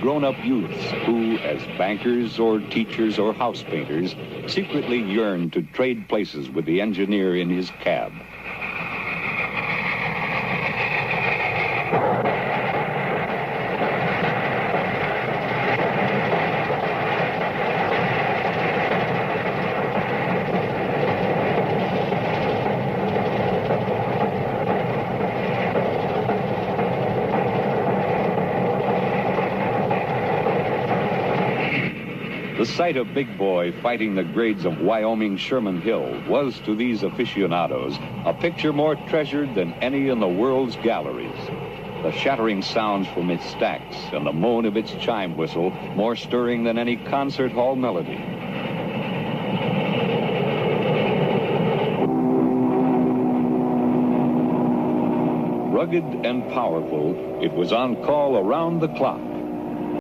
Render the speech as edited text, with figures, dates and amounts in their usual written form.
grown-up youths who, as bankers or teachers or house painters, secretly yearn to trade places with the engineer in his cab. The sight of Big Boy fighting the grades of Wyoming Sherman Hill was, to these aficionados, a picture more treasured than any in the world's galleries. The shattering sounds from its stacks and the moan of its chime whistle more stirring than any concert hall melody. Rugged and powerful, it was on call around the clock.